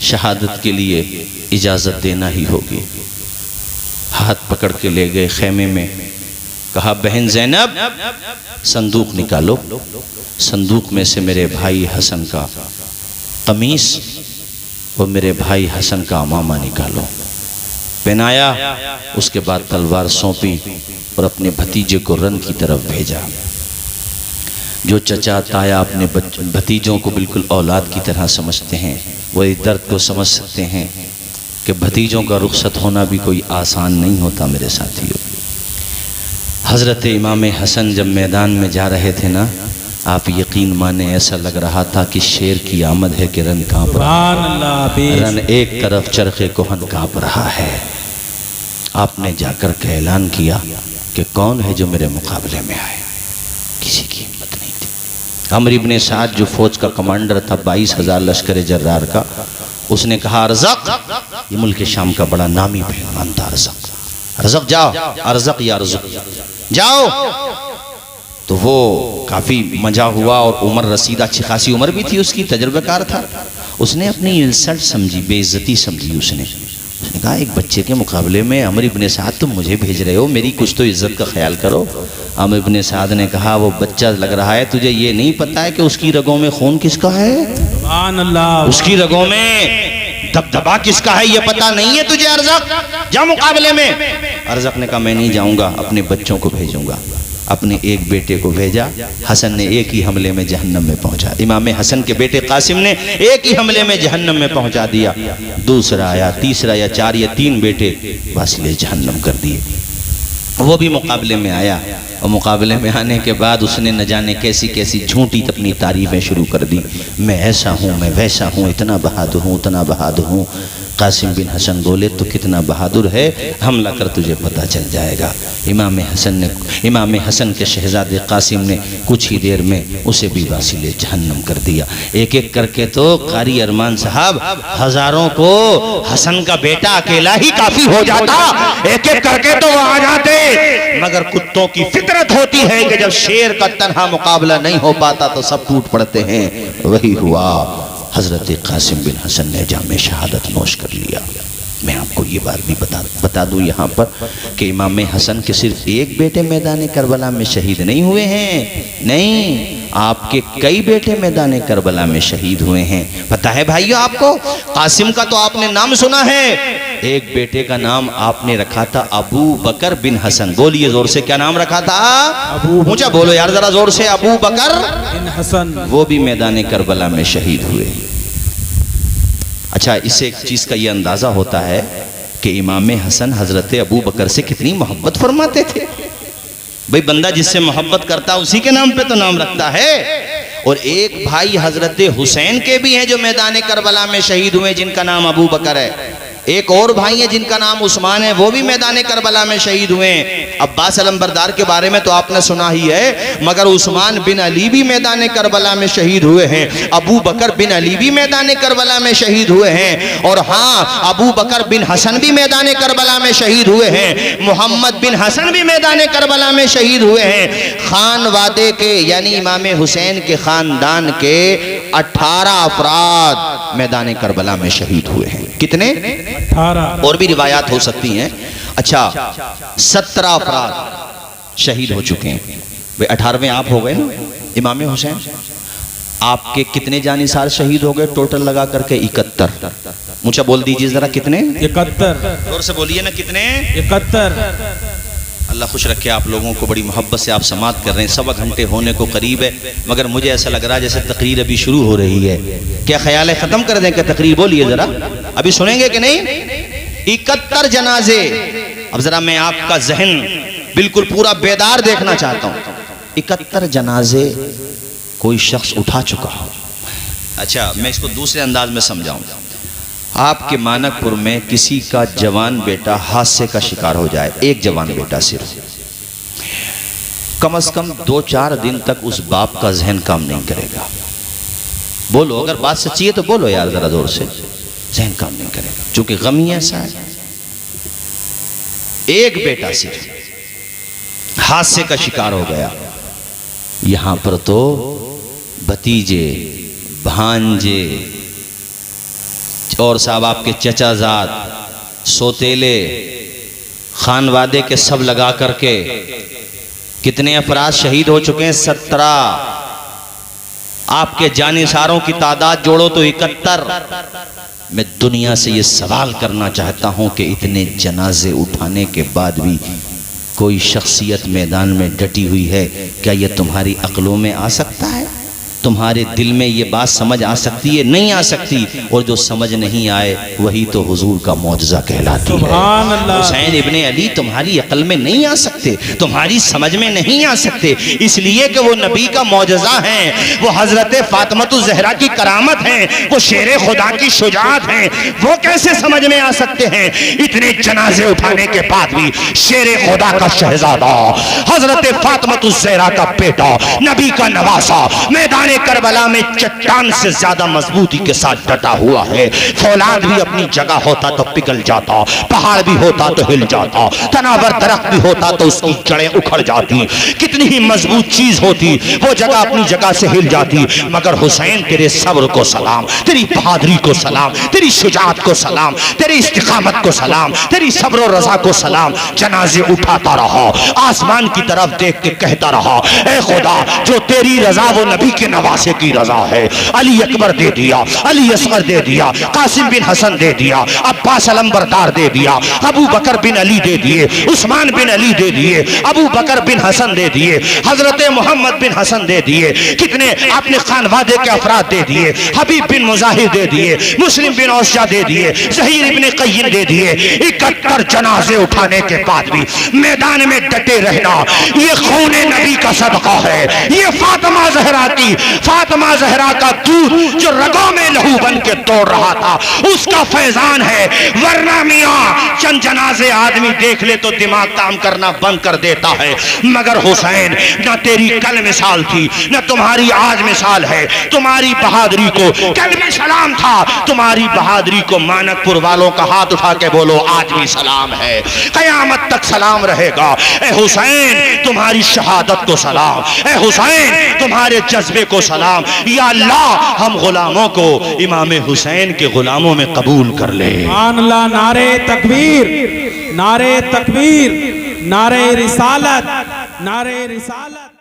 شہادت کے لیے اجازت دینا ہی ہوگی۔ ہاتھ پکڑ کے لے گئے خیمے میں، کہا بہن زینب صندوق نکالو، صندوق میں سے میرے بھائی حسن کا قمیص اور میرے بھائی حسن کا عمامہ نکالو۔ پہنایا، اس کے بعد تلوار سونپی اور اپنے بھتیجے کو رن کی طرف بھیجا۔ جو چچا تایا اپنے بھتیجوں کو بالکل اولاد کی طرح سمجھتے ہیں، وہ اس درد کو سمجھ سکتے ہیں کہ بھتیجوں کا رخصت ہونا بھی کوئی آسان نہیں ہوتا۔ میرے ساتھیوں، حضرت امام حسن جب میدان میں جا رہے تھے نا، آپ یقین مانے ایسا لگ رہا تھا کہ شیر کی آمد ہے کہ رن کانپ رہا ہے۔ رن ایک طرف چرخ کوہن کانپ رہا ہے۔ آپ نے جا کر کے اعلان کیا کہ کون ہے جو میرے مقابلے میں آئے؟ کسی کی ہمت نہیں تھی۔ عمرو بن سعد جو فوج کا کمانڈر تھا 22,000 لشکر جرار کا، اس نے کہا ارزق، یہ ملک شام کا بڑا نامی پہلوان تھا، ارزق جاؤ، ارزق یا ارزق جاؤ۔ تو وہ کافی مزہ ہوا، اور عمر رسید، اچھی خاصی عمر بھی تھی اس کی، تجربہ کار تھا۔ اس نے اپنی انسلٹ سمجھی، بے عزتی سمجھی۔ اس نے کہا ایک بچے کے مقابلے میں عمرو بن سعد تم مجھے بھیج رہے ہو، میری کچھ تو عزت کا خیال کرو۔ عمرو بن سعد نے کہا وہ بچہ لگ رہا ہے، تجھے یہ نہیں پتا ہے کہ اس کی رگوں میں خون کس کا ہے؟ سبحان اللہ۔ اس کی رگوں میں دبدبا کس کا ہے یہ پتا نہیں ہے تجھے؟ ارزق جا مقابلے میں۔ ارزق نے کہا میں نہیں جاؤں گا، اپنے بچوں کو بھیجوں گا۔ اپنے ایک بیٹے کو بھیجا، حسن نے ایک ہی حملے میں جہنم میں پہنچا۔ امام حسن کے بیٹے قاسم نے ایک ہی حملے میں جہنم میں پہنچا دیا۔ دوسرا یا تیسرا یا 4 یا 3 بیٹے واصل جہنم کر دیے۔ وہ بھی مقابلے میں آیا، اور مقابلے میں آنے کے بعد اس نے نہ جانے کیسی کیسی جھوٹی اپنی تعریفیں شروع کر دی۔ میں ایسا ہوں، میں ویسا ہوں، اتنا بہادر ہوں، اتنا بہادر ہوں۔ قاسم بن حسن بولے تو کتنا بہادر ہے، حملہ کر تجھے پتہ چل جائے گا۔ امام حسن کے شہزادے قاسم نے کچھ ہی دیر میں اسے بھی واصل جہنم کر دیا۔ ایک ایک کر کے تو قاری ارمان صاحب ہزاروں کو حسن کا بیٹا اکیلا ہی کافی ہو جاتا، ایک ایک کر کے تو وہ آ جاتے۔ مگر کتوں کی فطرت ہوتی ہے کہ جب شیر کا تنہا مقابلہ نہیں ہو پاتا تو سب ٹوٹ پڑتے ہیں۔ وہی ہوا، حضرت قاسم بن حسن نے جام شہادت نوش کر لیا۔ میں آپ کو یہ بات بھی بتا دوں یہاں پر کہ امام حسن کے صرف ایک بیٹے میدان کربلا میں شہید نہیں ہوئے ہیں، نہیں، آپ کے کئی بیٹے میدان کربلا میں شہید ہوئے ہیں۔ پتہ ہے بھائیو آپ کو، قاسم کا تو آپ نے نام سنا ہے، ایک بیٹے کا نام آپ نے رکھا تھا ابو بکر بن حسن۔ بولیے زور سے، کیا نام رکھا تھا؟ اونچا بولو یار ذرا زور سے، ابو بکر بن حسن۔ وہ بھی میدان کربلا میں شہید ہوئے۔ اچھا، اس سے ایک چیز کا یہ اندازہ ہوتا ہے کہ امام حسن حضرت ابو بکر سے کتنی محبت فرماتے تھے۔ بھئی بندہ جس سے محبت کرتا اسی کے نام پہ تو نام رکھتا ہے۔ اور ایک بھائی حضرت حسین کے بھی ہیں جو میدان کربلا میں شہید ہوئے، جن کا نام ابو بکر ہے۔ ایک اور بھائی ہیں جن کا نام عثمان ہے، وہ بھی میدان کربلا میں شہید ہوئے ہیں۔ عباس علمبردار کے بارے میں تو آپ نے سنا ہی ہے، مگر عثمان بن علی بھی میدان کربلا میں شہید ہوئے ہیں، ابو بکر بن علی بھی میدان کربلا میں شہید ہوئے ہیں، اور ہاں ابو بکر بن حسن بھی میدان کربلا میں شہید ہوئے ہیں، محمد بن حسن بھی میدان کربلا میں شہید ہوئے ہیں۔ خان وادے کے یعنی امام حسین کے خاندان کے 18 افراد میدان کربلا میں شہید ہوئے ہیں۔ کتنے؟ 18۔ اور بھی روایات ہو سکتی ہیں۔ اچھا، 17 افراد شہید ہو چکے ہیں۔ 18ویں آپ ہو گئے نا امام حسین۔ آپ کے کتنے جانثار شہید ہو گئے ٹوٹل لگا کر کے؟ 71۔ مجھے بول دیجئے ذرا کتنے؟ 71۔ اور سے بولیے نا کتنے؟ 71۔ اللہ خوش رکھے آپ لوگوں کو، بڑی محبت سے آپ سماعت کر رہے ہیں۔ 1.25 گھنٹے ہونے کو قریب ہے، مگر مجھے ایسا لگ رہا ہے جیسے تقریر ابھی شروع ہو رہی ہے۔ کیا خیال ہے ختم کر دیں کہ تقریر؟ بولیے ذرا، ابھی سنیں گے کہ نہیں؟ 71 جنازے۔ اب ذرا میں آپ کا ذہن بالکل پورا بیدار دیکھنا چاہتا ہوں۔ 71 جنازے کوئی شخص اٹھا چکا ہو۔ اچھا، میں اس کو دوسرے انداز میں سمجھاؤں۔ آپ کے مانک پور میں کسی کا جوان بیٹا حادثے کا شکار ہو جائے، ایک جوان بیٹا صرف، کم از کم 2-4 دن تک اس باپ کا ذہن کام نہیں کرے گا۔ بولو، اگر بات سچی ہے تو بولو یار ذرا زور سے۔ ذہن کام نہیں کرے گا، چونکہ غم ہی ایسا ہے۔ ایک بیٹا صرف حادثے کا شکار ہو گیا. یہاں پر تو بھتیجے، بھانجے اور صاحب آپ کے چچا زاد، سوتیلے، خانوادے کے سب لگا کر کے کتنے افراد شہید ہو چکے ہیں؟ 17. آپ کے جانثاروں کی تعداد جوڑو تو 71. میں دنیا سے یہ سوال کرنا چاہتا ہوں کہ اتنے جنازے اٹھانے کے بعد بھی کوئی شخصیت میدان میں ڈٹی ہوئی ہے؟ کیا یہ تمہاری عقلوں میں آ سکتا ہے؟ تمہارے دل میں یہ بات سمجھ آ سکتی ہے؟ نہیں آ سکتی. اور جو سمجھ نہیں آئے وہی تو حضور کا معجزہ کہلاتی ہے. حسین ابن علی تمہاری عقل میں نہیں آ سکتے، تمہاری سمجھ میں نہیں آ سکتے، اس لیے کہ وہ نبی کا معجزہ ہیں، وہ حضرت فاطمہ الزہرا کی کرامت ہیں، وہ شیر خدا کی شجاعت ہیں. وہ کیسے سمجھ میں آ سکتے ہیں؟ اتنے جنازے اٹھانے کے بعد بھی شیر خدا کا شہزادہ، حضرت فاطمہ الزہرا کا بیٹا، نبی کا نواسا، میدان کربلا میں چٹان سے زیادہ مضبوطی کے ساتھ ڈٹا ہوا ہے. فولاد بھی اپنی جگہ ہوتا تو پگھل جاتا، پہاڑ بھی ہوتا تو ہل جاتا، تناور درخت بھی ہوتا تو اس کی جڑیں اکھڑ جاتی، کتنی ہی مضبوط چیز ہوتی وہ جگہ اپنی جگہ سے ہل جاتی. مگر حسین تیرے صبر کو سلام، تیری بہادری کو سلام، تیری شجاعت کو سلام، تیری استقامت کو سلام، تیری صبر و رضا کو سلام. جنازے اٹھاتا رہا، آسمان کی طرف دیکھ کے کہتا رہا، اے خدا جو تیری رضا وہ نبی کے نواسے کی رضا ہے. علی اکبر دے دیا، علی اصغر دے دیا، قاسم بن حسن دے دیا، عباس علمبردار دے دیا، ابو بکر بن علی دے دیے، عثمان بن علی دے دیے، ابو بکر بن حسن دے دیے، حضرت محمد بن حسن دے دیے، کتنے اپنے خانوادے کے افراد دے دیے، حبیب بن مظاہر دے دیے، مسلم بن اوسیہ دے دیے، زہیر ابن قیم دے دیے. 71 جنازے اٹھانے کے بعد بھی میدان میں ڈٹے رہنا یہ خون نبی کا صدقہ ہے. یہ فاطمہ زہرا کی، فاطمہ زہرا کا دودھ جو رگوں میں لہو بن کے دوڑ رہا تھا اس کا فیضان ہے. ورنہ میاں چند جنازے آدمی دیکھ لے تو دماغ کام کرنا بند کر دیتا ہے. مگر حسین نہ تیری کل مثال تھی نہ تمہاری آج مثال ہے. تمہاری بہادری کو کل بھی سلام تھا، تمہاری بہادری کو مانک پور والوں کا ہاتھ اٹھا کے بولو آج بھی سلام ہے، قیامت تک سلام رہے گا. اے حسین تمہاری شہادت کو سلام، اے حسین تمہارے جذبے کو سلام. یا اللہ ہم غلاموں کو امام حسین کے غلاموں میں قبول کر لے. سبحان اللہ. نعرہ تکبیر، نعرہ تکبیر، نعرہ رسالت، نعرہ رسالت.